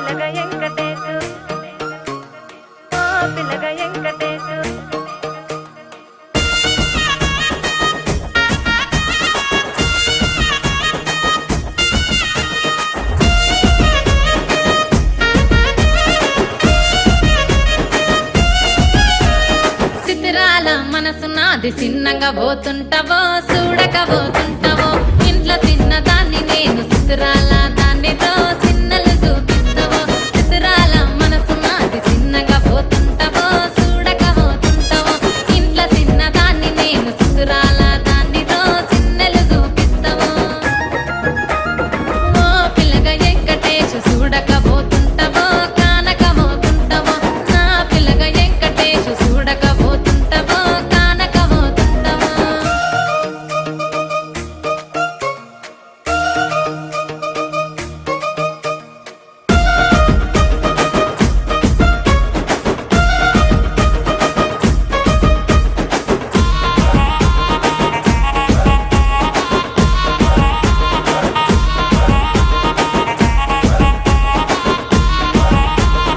పిల్లగ వెంకటేశు ఓ పిల్లగ వెంకటేశు సిద్ధిరాల మనసు నాది చిన్నగా పోతుంటావో చూడక పోతుంటావో ఇంట్లో చిన్నదాన్ని నేను సిద్ధిరాల దాన్నితో చిన్నలు చూపిస్తావో సిద్ధిరాల మనసు నాది చిన్నగా పోతుంటావో చూడక పోతుంటావో ఇంట్లో చిన్నదాన్ని నేను సిద్ధిరాల దాన్నితో చిన్నలు చూపిస్తావో ఓ పిల్లగ వెంకటేశు చూడక పోతుంటావో కానక పోతుంటావో నా పిల్లగ వెంకటేశు చూడక పోతుంటావో కానక పోతుంటావో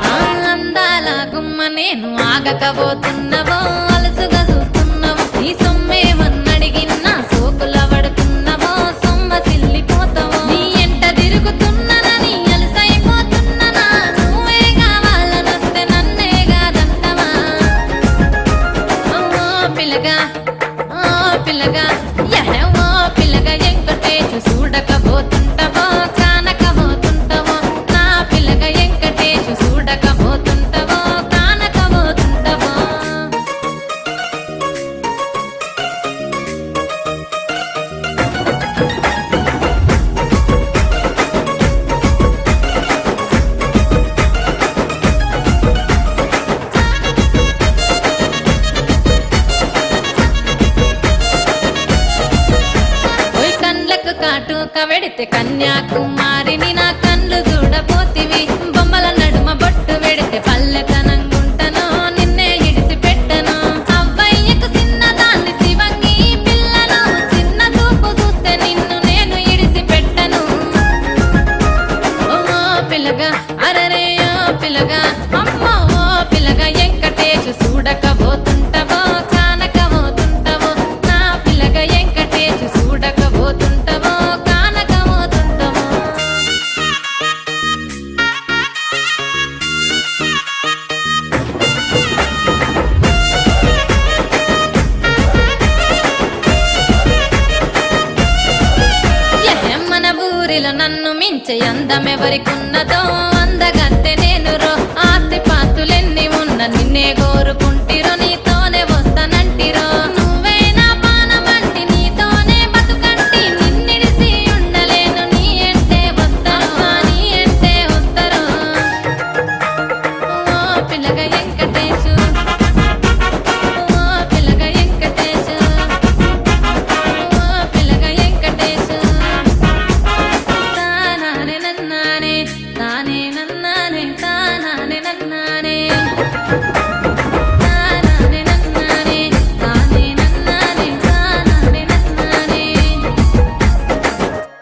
ఆ అందాల గుమ్మ నేను ఆగకపోతున్నవో అలసుగా చూస్తున్నావో నీ సొమ్మేమన్నడిగిన్నా సోకుల పడుతున్నవో సొమ్మ సిల్లిపోతావో నీ ఎంట తిరుగుతున్ననని అలసైపోతున్ననా నువ్వే కావాలనొస్తే నన్నే కాదంటవా ఓ పిల్లగా ఓ పిల్లగా ఓ పిల్లగా వెంకటేశు చూడకపోతుంటావో కానకపోతుంటావో నా పిల్లగా వెంకటేశు చూడకపోతుంటావో కానకపోతుంటావో ఓయ్ కండ్లకు కాటుక వెడితే కన్యాకుమారిని నా కళ్ళు చూడపోతివి బొమ్మల నడుమ బొట్టు వెడితే పల్లెతనంగుంటను నిన్నే ఇడిసి పెట్టను అవ్వయ్యకు చిన్నదాన్ని శివంగి పిల్లను చిన్న చూపు చూస్తే నిన్ను నేను ఇడిసి పెట్టను ఓ పిల్లగా అరరే ఓ పిల్లగా అమ్మో ఓ పిల్లగా వెంకటేశు చూడకపోతుంటావో కానకపోతుంటావో నా పిల్లగా వెంకటేశు చూడకపోతుంటావో కానకపోతుంటావో మన ఊరిలో నన్ను మించే అందమెవరికున్నదో అందగత్తె నేను రో ఆస్తి పాస్తులెన్ని ఉన్న నిన్నే కోరుకుంటా